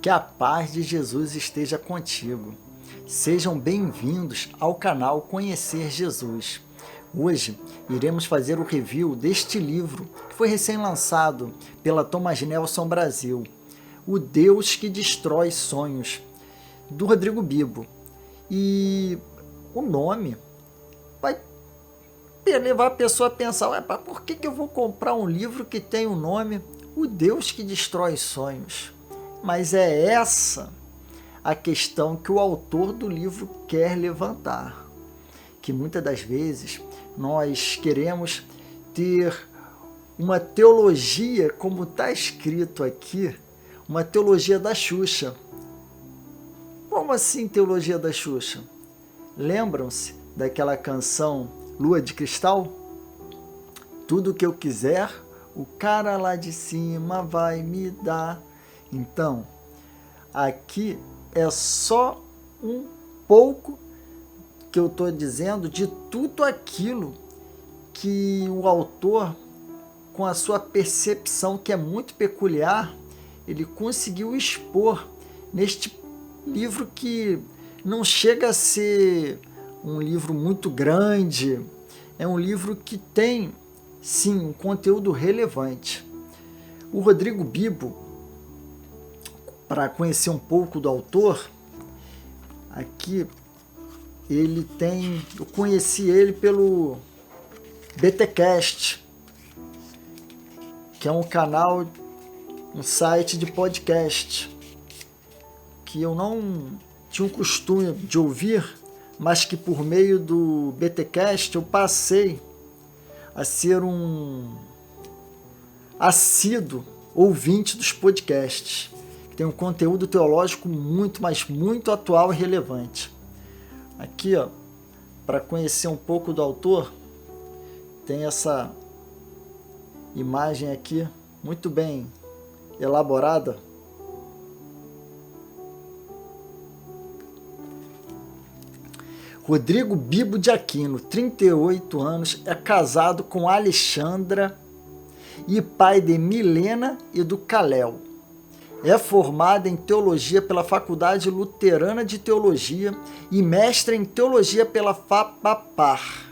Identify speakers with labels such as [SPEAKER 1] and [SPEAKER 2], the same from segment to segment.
[SPEAKER 1] Que a paz de Jesus esteja contigo. Sejam bem-vindos ao canal Conhecer Jesus. Hoje iremos fazer o review deste livro que foi recém-lançado pela Thomas Nelson Brasil, O Deus que Destrói Sonhos, do Rodrigo Bibo. E o nome vai levar a pessoa a pensar, por que eu vou comprar um livro que tem o nome O Deus que Destrói Sonhos? Mas é essa a questão que o autor do livro quer levantar. Que muitas das vezes nós queremos ter uma teologia, como está escrito aqui, uma teologia da Xuxa. Como assim teologia da Xuxa? Lembram-se daquela canção Lua de Cristal? Tudo que eu quiser, o cara lá de cima vai me dar. Então, aqui é só um pouco que eu estou dizendo de tudo aquilo que o autor, com a sua percepção que é muito peculiar, ele conseguiu expor neste livro que não chega a ser um livro muito grande, é um livro que tem, sim, um conteúdo relevante. O Rodrigo Bibo, para conhecer um pouco do autor, aqui eu conheci ele pelo BTcast, que é um canal, um site de podcast, que eu não tinha o costume de ouvir, mas que por meio do BTcast eu passei a ser um assíduo ouvinte dos podcasts. Tem um conteúdo teológico muito, mas muito atual e relevante. Aqui, para conhecer um pouco do autor, tem essa imagem aqui, muito bem elaborada. Rodrigo Bibo de Aquino, 38 anos, é casado com Alexandra e pai de Milena e do Kalel. É formado em teologia pela Faculdade Luterana de Teologia e mestre em teologia pela FAPAPAR.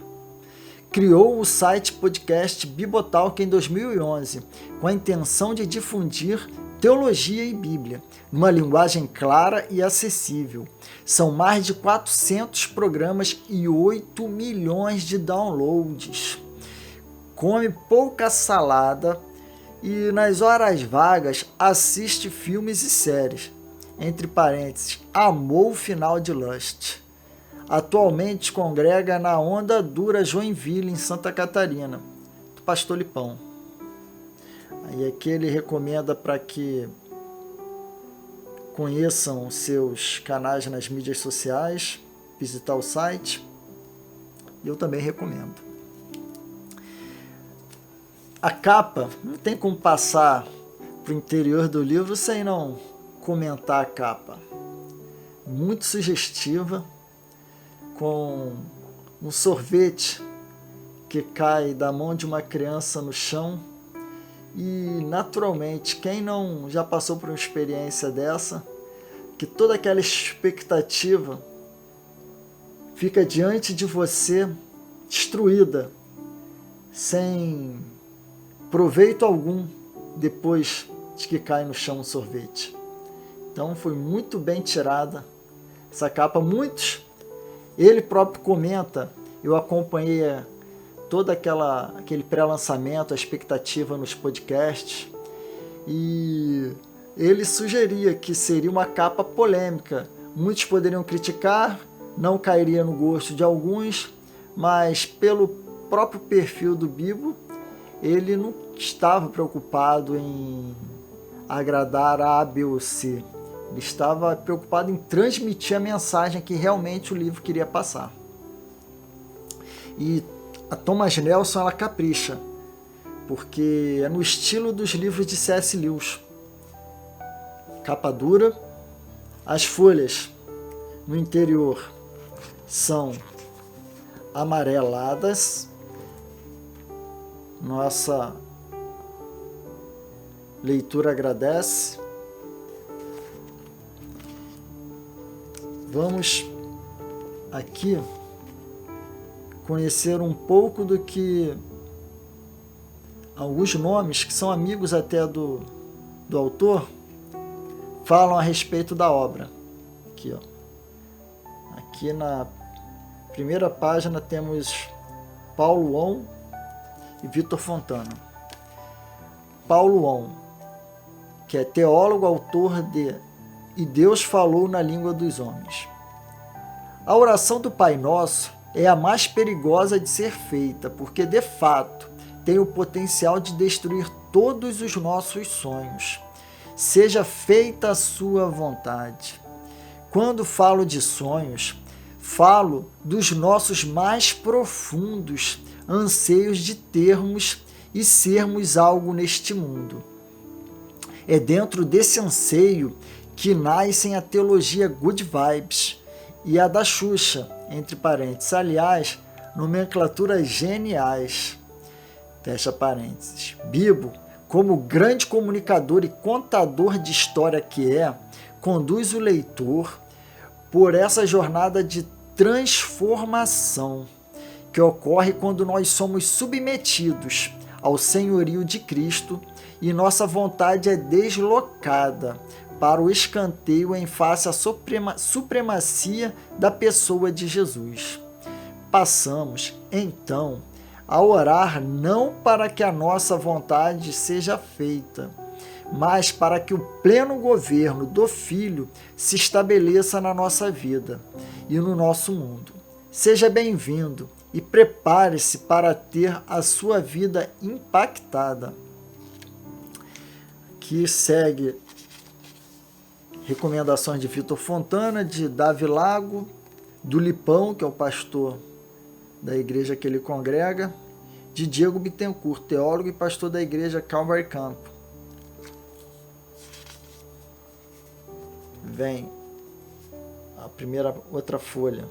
[SPEAKER 1] Criou o site podcast Bibotalk em 2011, com a intenção de difundir teologia e Bíblia, numa linguagem clara e acessível. São mais de 400 programas e 8 milhões de downloads. Come pouca salada e nas horas vagas assiste filmes e séries. Entre parênteses, amou o final de Lust. Atualmente congrega na Onda Dura Joinville, em Santa Catarina, do Pastor Lipão. Aí aqui ele recomenda para que conheçam seus canais nas mídias sociais, visitar o site. E eu também recomendo. A capa, não tem como passar para o interior do livro sem não comentar a capa. Muito sugestiva, com um sorvete que cai da mão de uma criança no chão. E, naturalmente, quem não já passou por uma experiência dessa, que toda aquela expectativa fica diante de você destruída, sem proveito algum depois de que cai no chão o sorvete. Então foi muito bem tirada essa capa. Ele próprio comenta, eu acompanhei todo aquele pré-lançamento, a expectativa nos podcasts, e ele sugeria que seria uma capa polêmica. Muitos poderiam criticar, não cairia no gosto de alguns, mas pelo próprio perfil do Bibo, ele não estava preocupado em agradar a B ou C. Ele estava preocupado em transmitir a mensagem que realmente o livro queria passar. E a Thomas Nelson, ela capricha, porque é no estilo dos livros de C.S. Lewis. Capa dura, as folhas no interior são amareladas. Nossa leitura agradece. vamos aqui conhecer um pouco do que alguns nomes que são amigos até do autor falam a respeito da obra. Aqui, ó. Aqui na primeira página temos Paulo On e Vitor Fontana. Paulo On, que é teólogo, autor de E Deus Falou na Língua dos Homens. A oração do Pai Nosso é a mais perigosa de ser feita, porque de fato tem o potencial de destruir todos os nossos sonhos. Seja feita a sua vontade. Quando falo de sonhos, falo dos nossos mais profundos anseios de termos e sermos algo neste mundo. É dentro desse anseio que nascem a teologia Good Vibes e a da Xuxa, entre parênteses. Aliás, nomenclaturas geniais. Fecha parênteses. Bibo, como grande comunicador e contador de história que é, conduz o leitor por essa jornada de transformação que ocorre quando nós somos submetidos ao senhorio de Cristo e nossa vontade é deslocada para o escanteio em face à supremacia da pessoa de Jesus. Passamos, então, a orar não para que a nossa vontade seja feita, mas para que o pleno governo do Filho se estabeleça na nossa vida e no nosso mundo. Seja bem-vindo e prepare-se para ter a sua vida impactada. Aqui segue recomendações de Vitor Fontana, de Davi Lago, do Lipão, que é o pastor da igreja que ele congrega, de Diego Bittencourt, teólogo e pastor da igreja Calvary Campo. Vem a primeira outra folha,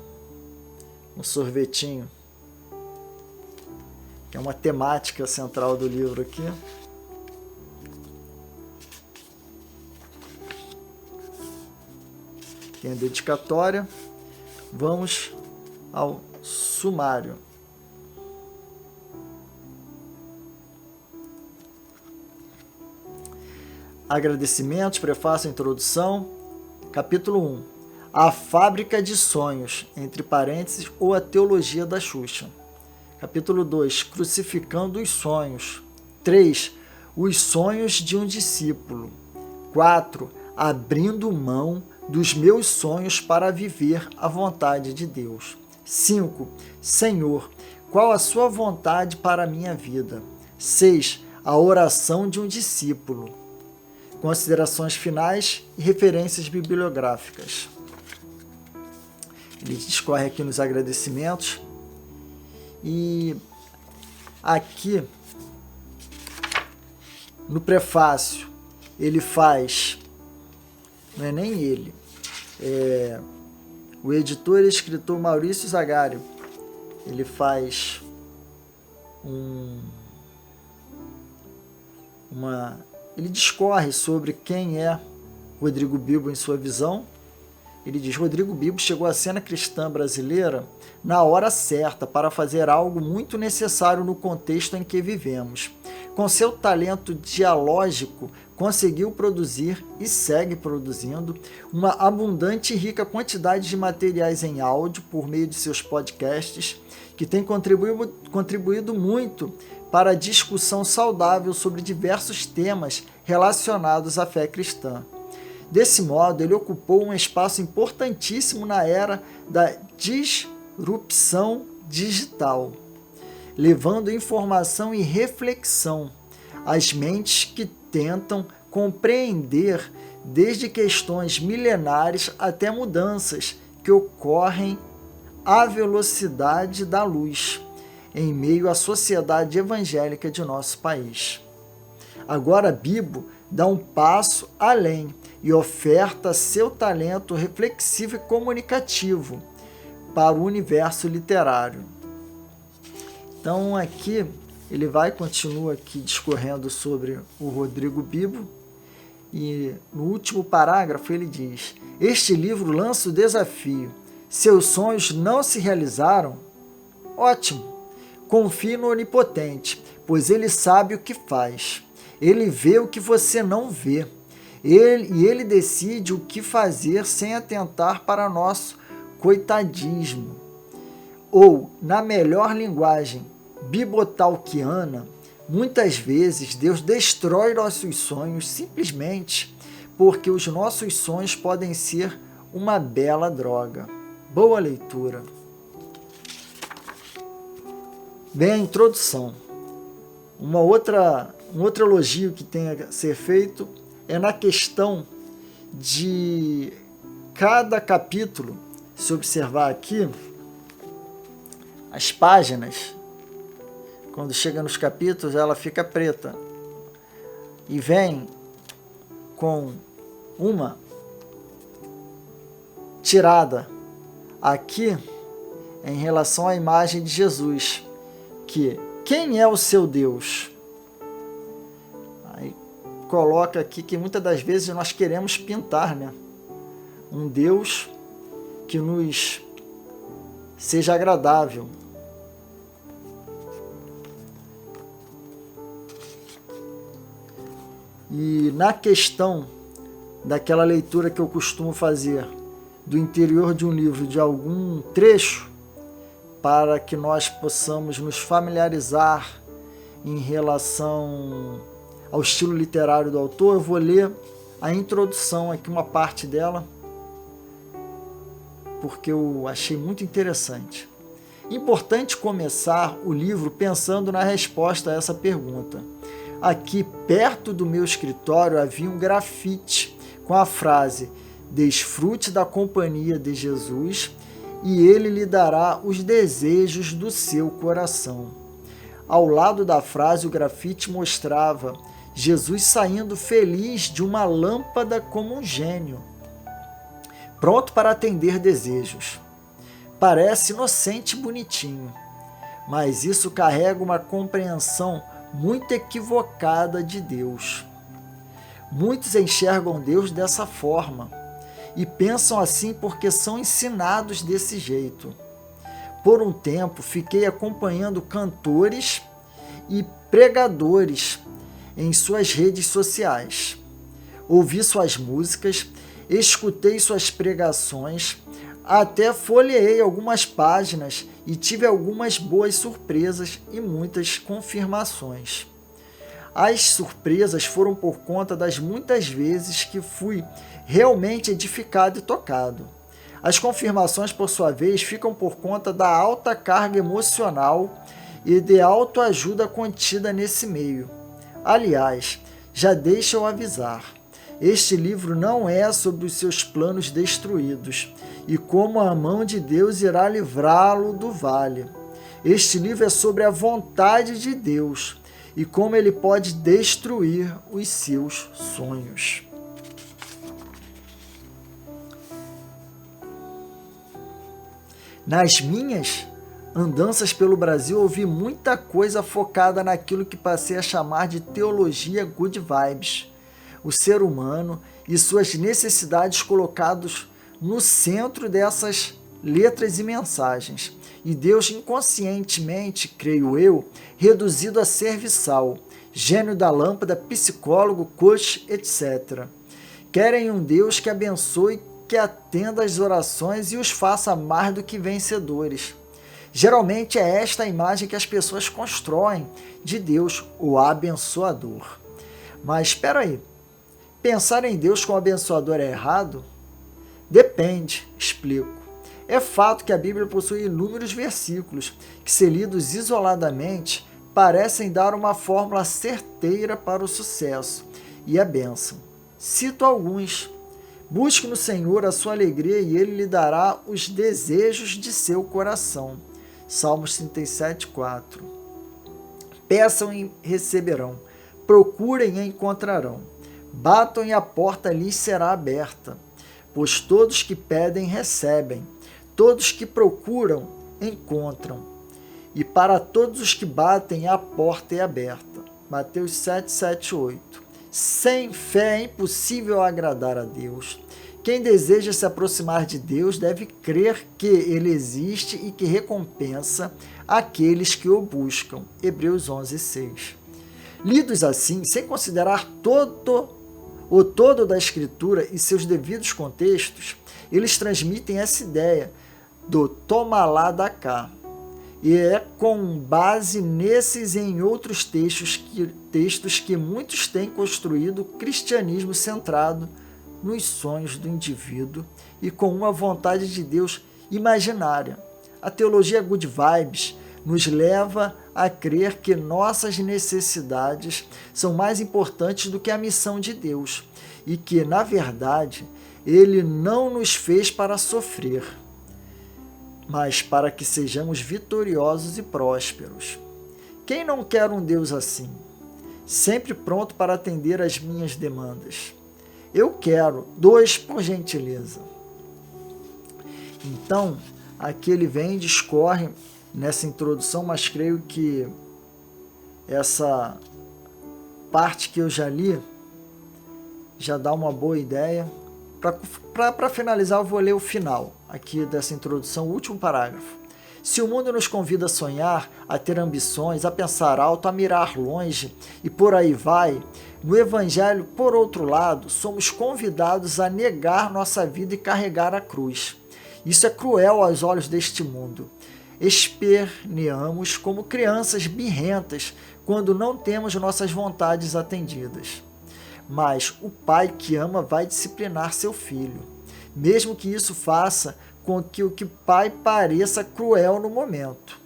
[SPEAKER 1] um sorvetinho, que é uma temática central do livro aqui. Tem a dedicatória. Vamos ao sumário. Agradecimentos, prefácio, introdução. Capítulo 1. A Fábrica de Sonhos, entre parênteses, ou a Teologia da Xuxa. Capítulo 2. Crucificando os Sonhos. 3. Os Sonhos de um Discípulo. 4. Abrindo mão dos meus sonhos para viver a vontade de Deus. 5. Senhor, qual a sua vontade para a minha vida? 6. A oração de um discípulo. Considerações finais e referências bibliográficas. Ele discorre aqui nos agradecimentos. E aqui, no prefácio, ele faz... Não é nem ele. O editor e escritor Maurício Zagário. Ele faz ele discorre sobre quem é Rodrigo Bibo em sua visão. Ele diz: Rodrigo Bibo chegou à cena cristã brasileira na hora certa para fazer algo muito necessário no contexto em que vivemos. Com seu talento dialógico, conseguiu produzir e segue produzindo uma abundante e rica quantidade de materiais em áudio por meio de seus podcasts, que tem contribuído muito para a discussão saudável sobre diversos temas relacionados à fé cristã. Desse modo, ele ocupou um espaço importantíssimo na era da disrupção digital, levando informação e reflexão às mentes que tentam compreender desde questões milenares até mudanças que ocorrem à velocidade da luz em meio à sociedade evangélica de nosso país. Agora Bibo dá um passo além e oferta seu talento reflexivo e comunicativo para o universo literário. Então aqui ele continua aqui discorrendo sobre o Rodrigo Bibo E no último parágrafo ele diz: este livro lança o desafio. Seus sonhos não se realizaram? Ótimo! Confie no Onipotente, pois ele sabe o que faz. Ele vê o que você não vê. Ele decide o que fazer sem atentar para nosso coitadismo. Ou, na melhor linguagem bibotalquiana, muitas vezes Deus destrói nossos sonhos simplesmente porque os nossos sonhos podem ser uma bela droga. Boa leitura. Bem, a introdução. Um outro elogio que tem a ser feito é na questão de cada capítulo. Se observar aqui, as páginas, quando chega nos capítulos, ela fica preta e vem com uma tirada aqui em relação à imagem de Jesus, que quem é o seu Deus? Aí coloca aqui que muitas das vezes nós queremos pintar, né? Um Deus que nos seja agradável. E na questão daquela leitura que eu costumo fazer do interior de um livro, de algum trecho, para que nós possamos nos familiarizar em relação ao estilo literário do autor, eu vou ler a introdução aqui, uma parte dela, porque eu achei muito interessante. Importante começar o livro pensando na resposta a essa pergunta. Aqui, perto do meu escritório, havia um grafite com a frase: desfrute da companhia de Jesus e ele lhe dará os desejos do seu coração. Ao lado da frase, o grafite mostrava Jesus saindo feliz de uma lâmpada como um gênio, pronto para atender desejos. Parece inocente e bonitinho, mas isso carrega uma compreensão muito equivocada de Deus. Muitos enxergam Deus dessa forma e pensam assim porque são ensinados desse jeito. Por um tempo, fiquei acompanhando cantores e pregadores em suas redes sociais. Ouvi suas músicas, escutei suas pregações, até folheei algumas páginas e tive algumas boas surpresas e muitas confirmações. As surpresas foram por conta das muitas vezes que fui realmente edificado e tocado. As confirmações, por sua vez, ficam por conta da alta carga emocional e de autoajuda contida nesse meio. Aliás, já deixa eu avisar, este livro não é sobre os seus planos destruídos e como a mão de Deus irá livrá-lo do vale. Este livro é sobre a vontade de Deus e como ele pode destruir os seus sonhos. Nas minhas andanças pelo Brasil, ouvi muita coisa focada naquilo que passei a chamar de teologia good vibes. O ser humano e suas necessidades colocados no centro dessas letras e mensagens. E Deus inconscientemente, creio eu, reduzido a serviçal, gênio da lâmpada, psicólogo, coach, etc. Querem um Deus que abençoe, que atenda às orações e os faça mais do que vencedores. Geralmente é esta a imagem que as pessoas constroem de Deus, o abençoador. Mas espera aí, pensar em Deus como abençoador é errado? Depende, explico. É fato que a Bíblia possui inúmeros versículos que, se lidos isoladamente, parecem dar uma fórmula certeira para o sucesso e a bênção. Cito alguns. Busque no Senhor a sua alegria e Ele lhe dará os desejos de seu coração. Salmos 37, 4. Peçam e receberão. Procurem e encontrarão. Batam e a porta lhes será aberta. Pois todos que pedem, recebem. Todos que procuram, encontram. E para todos os que batem, a porta é aberta. Mateus 7, 7, 8. Sem fé é impossível agradar a Deus. Quem deseja se aproximar de Deus deve crer que Ele existe e que recompensa aqueles que o buscam. Hebreus 11:6. Lidos assim, sem considerar o todo da Escritura e seus devidos contextos, eles transmitem essa ideia do toma lá da cá. E é com base nesses e em outros textos que muitos têm construído o cristianismo centrado nos sonhos do indivíduo e com uma vontade de Deus imaginária. A teologia Good Vibes nos leva a crer que nossas necessidades são mais importantes do que a missão de Deus e que, na verdade, Ele não nos fez para sofrer, mas para que sejamos vitoriosos e prósperos. Quem não quer um Deus assim, sempre pronto para atender às minhas demandas? Eu quero. 2, por gentileza. Então, aqui ele vem e discorre nessa introdução, mas creio que essa parte que eu já li já dá uma boa ideia. Para finalizar, eu vou ler o final aqui dessa introdução, o último parágrafo. Se o mundo nos convida a sonhar, a ter ambições, a pensar alto, a mirar longe e por aí vai, no Evangelho, por outro lado, somos convidados a negar nossa vida e carregar a cruz. Isso é cruel aos olhos deste mundo. Esperneamos como crianças birrentas quando não temos nossas vontades atendidas. Mas o pai que ama vai disciplinar seu filho, mesmo que isso faça com que o que pai pareça cruel no momento.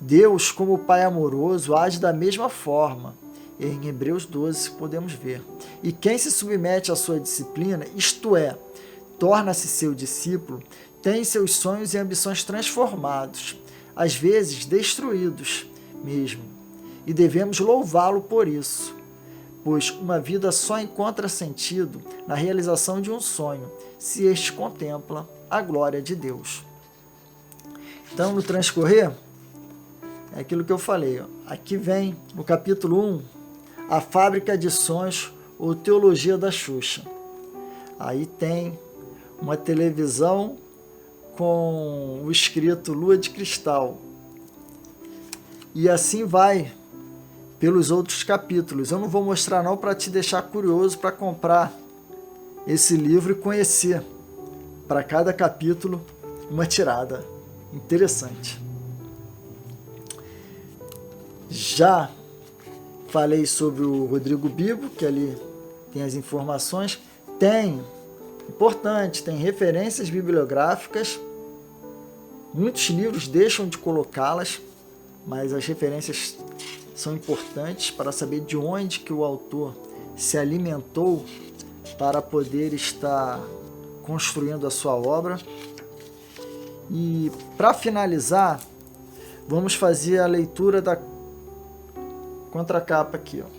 [SPEAKER 1] Deus, como pai amoroso, age da mesma forma. Em Hebreus 12 podemos ver. E quem se submete à sua disciplina, isto é, torna-se seu discípulo, tem seus sonhos e ambições transformados, às vezes destruídos mesmo. E devemos louvá-lo por isso. Pois uma vida só encontra sentido na realização de um sonho, se este contempla a glória de Deus. Então, no transcorrer, é aquilo que eu falei. Aqui vem, no capítulo 1, a fábrica de sonhos ou teologia da Xuxa. Aí tem uma televisão com o escrito Lua de Cristal. E assim vai pelos outros capítulos. Eu não vou mostrar não para te deixar curioso para comprar esse livro e conhecer para cada capítulo uma tirada interessante. Já falei sobre o Rodrigo Bibo, que ali tem as informações. Tem referências bibliográficas. Muitos livros deixam de colocá-las, mas as referências são importantes para saber de onde que o autor se alimentou para poder estar construindo a sua obra. E para finalizar, vamos fazer a leitura da contracapa aqui, ó.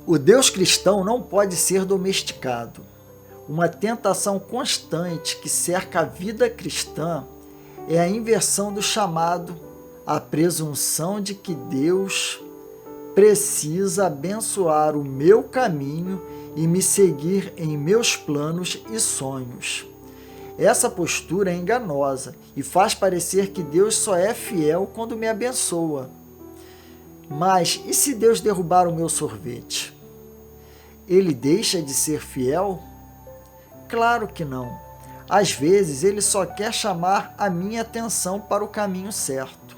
[SPEAKER 1] O Deus cristão não pode ser domesticado. Uma tentação constante que cerca a vida cristã é a inversão do chamado, a presunção de que Deus precisa abençoar o meu caminho e me seguir em meus planos e sonhos. Essa postura é enganosa e faz parecer que Deus só é fiel quando me abençoa. Mas e se Deus derrubar o meu sorvete? Ele deixa de ser fiel? Claro que não. Às vezes ele só quer chamar a minha atenção para o caminho certo.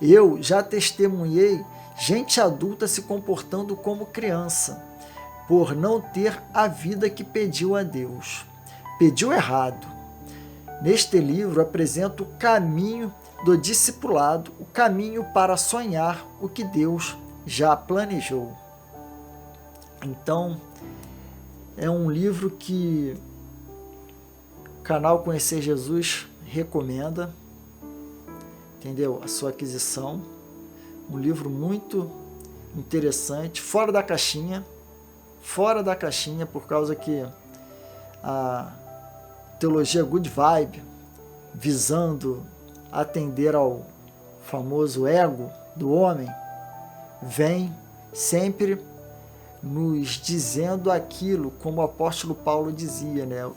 [SPEAKER 1] Eu já testemunhei gente adulta se comportando como criança, por não ter a vida que pediu a Deus. Pediu errado. Neste livro apresento o caminho do discipulado, o caminho para sonhar o que Deus já planejou. Então, é um livro que o canal Conhecer Jesus recomenda, entendeu? A sua aquisição. Um livro muito interessante, fora da caixinha, por causa que a teologia Good Vibe, visando atender ao famoso ego do homem, vem sempre nos dizendo aquilo, como o apóstolo Paulo dizia, né?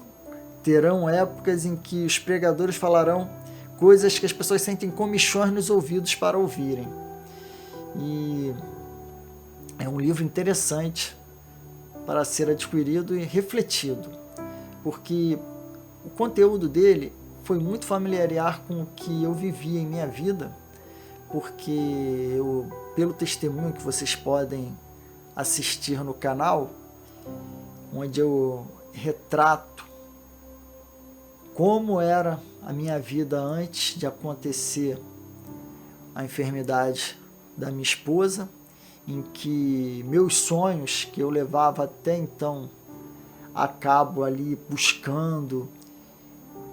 [SPEAKER 1] Terão épocas em que os pregadores falarão coisas que as pessoas sentem comichões nos ouvidos para ouvirem. E é um livro interessante para ser adquirido e refletido, porque o conteúdo dele foi muito familiar com o que eu vivi em minha vida, porque pelo testemunho que vocês podem assistir no canal, onde eu retrato como era a minha vida antes de acontecer a enfermidade da minha esposa, em que meus sonhos que eu levava até então a cabo ali buscando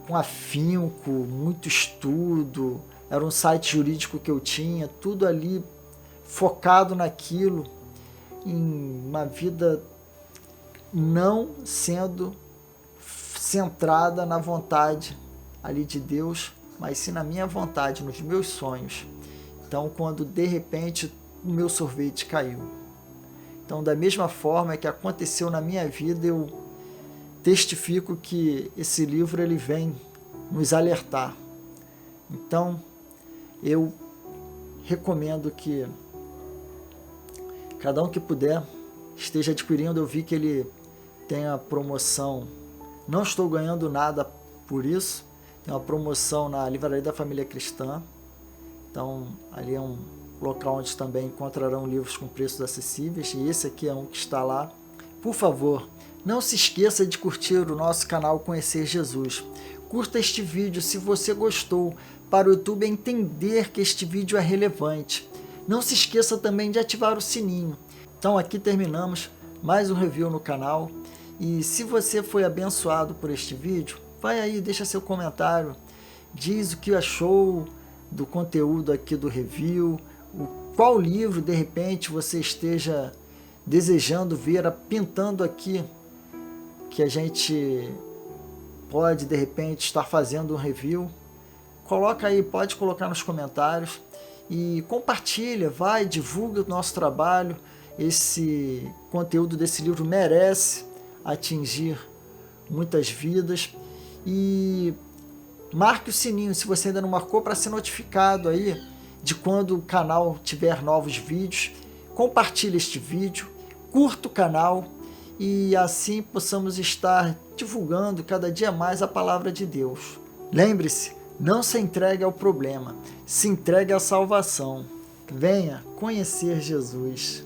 [SPEAKER 1] com afinco, muito estudo, era um site jurídico que eu tinha, tudo ali focado naquilo, em uma vida não sendo centrada na vontade ali de Deus, mas sim na minha vontade, nos meus sonhos. Então, quando de repente o meu sorvete caiu. Então, da mesma forma que aconteceu na minha vida, eu testifico que esse livro ele vem nos alertar. Então, eu recomendo que cada um que puder esteja adquirindo. Eu vi que ele tem a promoção, não estou ganhando nada por isso, tem uma promoção na Livraria da Família Cristã. Então, ali é um local onde também encontrarão livros com preços acessíveis, e esse aqui é um que está lá. Por favor, não se esqueça de curtir o nosso canal Conhecer Jesus. Curta este vídeo se você gostou, para o YouTube entender que este vídeo é relevante. Não se esqueça também de ativar o sininho. Então aqui terminamos mais um review no canal, e se você foi abençoado por este vídeo, vai aí, deixa seu comentário, diz o que achou do conteúdo aqui do review, qual livro de repente você esteja desejando ver pintando aqui, que a gente pode de repente estar fazendo um review. Coloca aí, pode colocar nos comentários e compartilha, divulga o nosso trabalho. Esse conteúdo desse livro merece atingir muitas vidas, e marque o sininho se você ainda não marcou, para ser notificado aí de quando o canal tiver novos vídeos. Compartilhe este vídeo, curta o canal, e assim possamos estar divulgando cada dia mais a palavra de Deus. Lembre-se, não se entregue ao problema, se entregue à salvação. Venha conhecer Jesus.